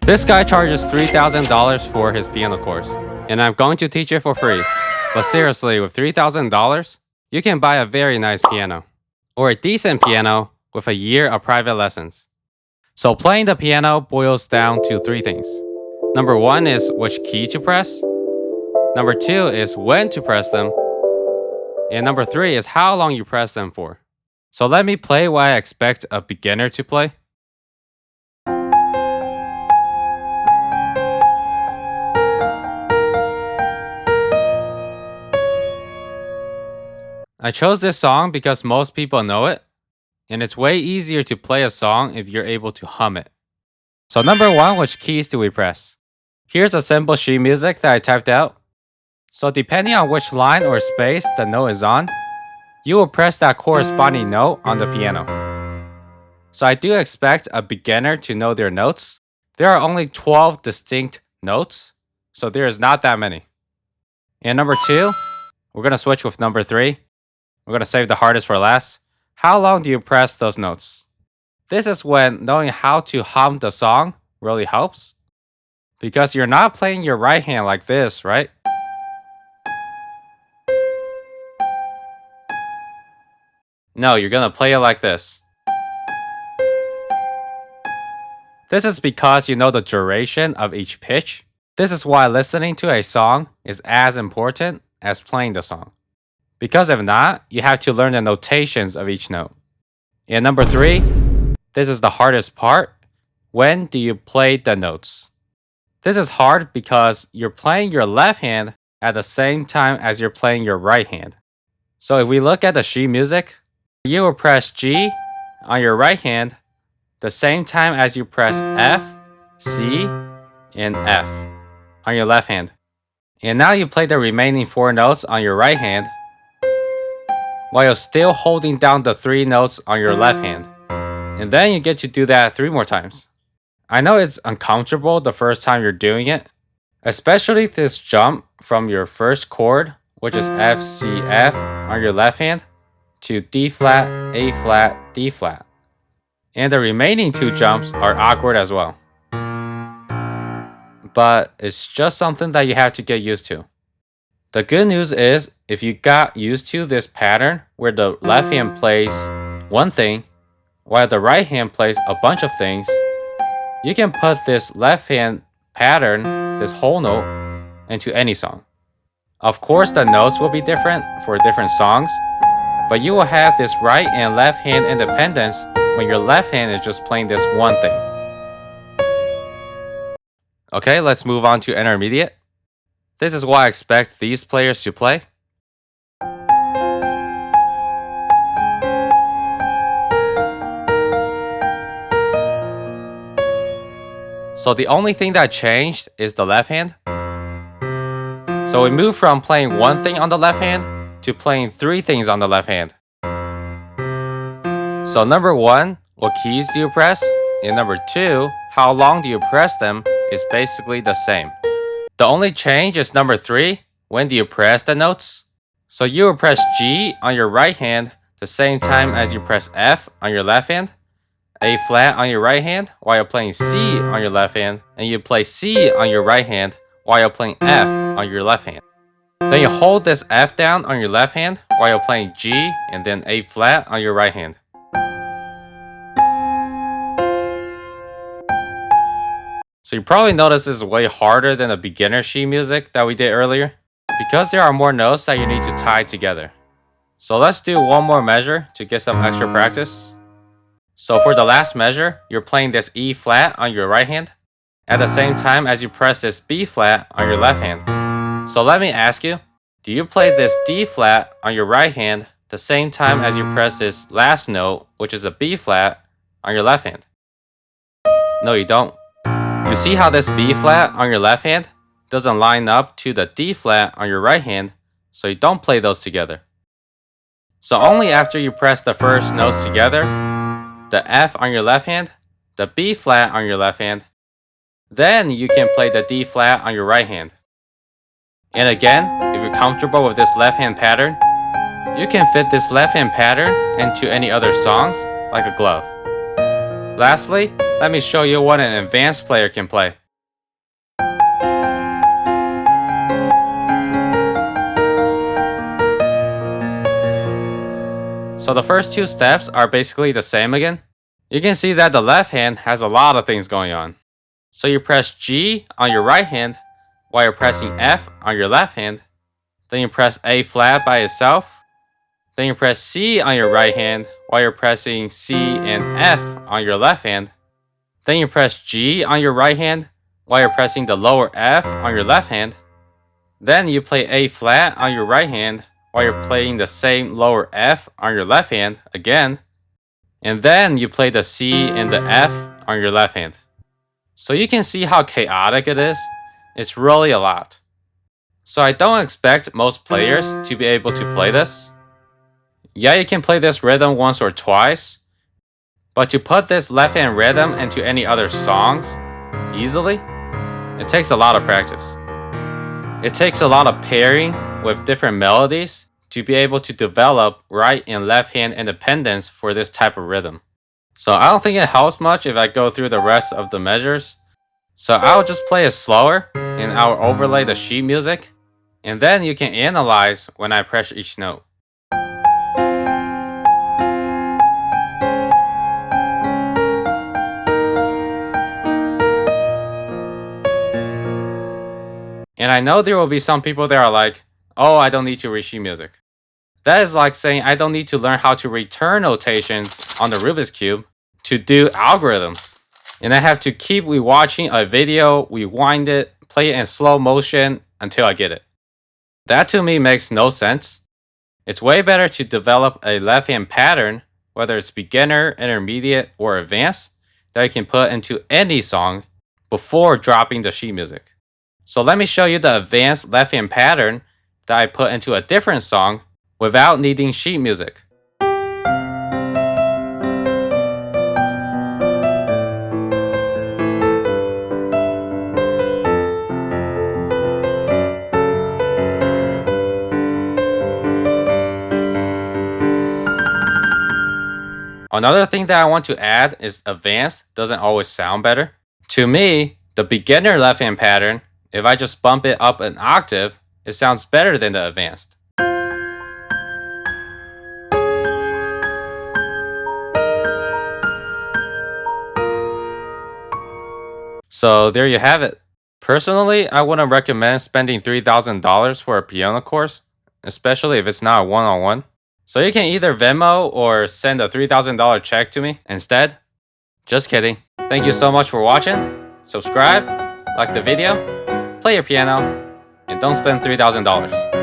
This guy charges $3,000 for his piano course, and I'm going to teach it for free. But seriously, with $3,000, you can buy a very nice piano, or a decent piano with a year of private lessons. So playing the piano boils down to three things. Number one is which key to press. Number two is when to press them. And number three is how long you press them for. So let me play what I expect a beginner to play. I chose this song because most people know it, and it's way easier to play a song if you're able to hum it. So number one, which keys do we press? Here's a simple sheet music that I typed out. So depending on which line or space the note is on, you will press that corresponding note on the piano. So I do expect a beginner to know their notes. There are only 12 distinct notes, so there is not that many. And number two, we're going to switch with number three. We're going to save the hardest for last. How long do you press those notes? This is when knowing how to hum the song really helps. Because you're not playing your right hand like this, right? No, you're going to play it like this. This is because you know the duration of each pitch. This is why listening to a song is as important as playing the song. Because if not, you have to learn the notations of each note. And number three, this is the hardest part. When do you play the notes? This is hard because you're playing your left hand at the same time as you're playing your right hand. So if we look at the sheet music, you will press G on your right hand the same time as you press F, C, and F on your left hand. And now you play the remaining four notes on your right hand while you're still holding down the three notes on your left hand. And then you get to do that 3 more times. I know it's uncomfortable the first time you're doing it, especially this jump from your first chord, which is F, C, F on your left hand, to D flat, A flat, D flat. And the remaining 2 jumps are awkward as well. But it's just something that you have to get used to. The good news is, if you got used to this pattern where the left hand plays one thing, while the right hand plays a bunch of things, you can put this left hand pattern, this whole note, into any song. Of course, the notes will be different for different songs, but you will have this right and left hand independence when your left hand is just playing this one thing. Okay, let's move on to intermediate. This is what I expect these players to play. So the only thing that changed is the left hand. So we moved from playing one thing on the left hand to playing 3 things on the left hand. So number one, what keys do you press? And number two, how long do you press them is basically the same. The only change is number 3, when do you press the notes? So you will press G on your right hand the same time as you press F on your left hand, A flat on your right hand while you're playing C on your left hand, and you play C on your right hand while you're playing F on your left hand. Then you hold this F down on your left hand while you're playing G and then A flat on your right hand. So you probably noticed this is way harder than the beginner sheet music that we did earlier, because there are more notes that you need to tie together. So let's do one more measure to get some extra practice. So for the last measure, you're playing this E flat on your right hand at the same time as you press this B flat on your left hand. So let me ask you, do you play this D flat on your right hand the same time as you press this last note, which is a B flat, on your left hand? No, you don't. You see how this B flat on your left hand doesn't line up to the D flat on your right hand, so you don't play those together. So only after you press the first notes together, the F on your left hand, the B flat on your left hand, then you can play the D flat on your right hand. And again, if you're comfortable with this left hand pattern, you can fit this left hand pattern into any other songs like a glove. Lastly, let me show you what an advanced player can play. So the first two steps are basically the same again. You can see that the left hand has a lot of things going on. So you press G on your right hand while you're pressing F on your left hand. Then you press A flat by itself. Then you press C on your right hand while you're pressing C and F on your left hand. Then you press G on your right hand while you're pressing the lower F on your left hand. Then you play A flat on your right hand while you're playing the same lower F on your left hand again. And then you play the C and the F on your left hand. So you can see how chaotic it is. It's really a lot. So I don't expect most players to be able to play this. Yeah, you can play this rhythm once or twice, but to put this left hand rhythm into any other songs easily, it takes a lot of practice. It takes a lot of pairing with different melodies to be able to develop right and left hand independence for this type of rhythm. So I don't think it helps much if I go through the rest of the measures. So I'll just play it slower and I'll overlay the sheet music, and then you can analyze when I press each note. And I know there will be some people that are like, oh, I don't need to read sheet music. That is like saying I don't need to learn how to return notations on the Rubik's Cube to do algorithms. And I have to keep rewatching a video, rewind it, play it in slow motion until I get it. That to me makes no sense. It's way better to develop a left hand pattern, whether it's beginner, intermediate, or advanced, that you can put into any song before dropping the sheet music. So let me show you the advanced left hand pattern that I put into a different song without needing sheet music. Another thing that I want to add is advanced doesn't always sound better. To me, the beginner left hand pattern, if I just bump it up an octave, it sounds better than the advanced. So there you have it. Personally, I wouldn't recommend spending $3,000 for a piano course, especially if it's not a one-on-one. So you can either Venmo or send a $3,000 check to me instead. Just kidding. Thank you so much for watching. Subscribe, like the video, play your piano, and don't spend $3,000.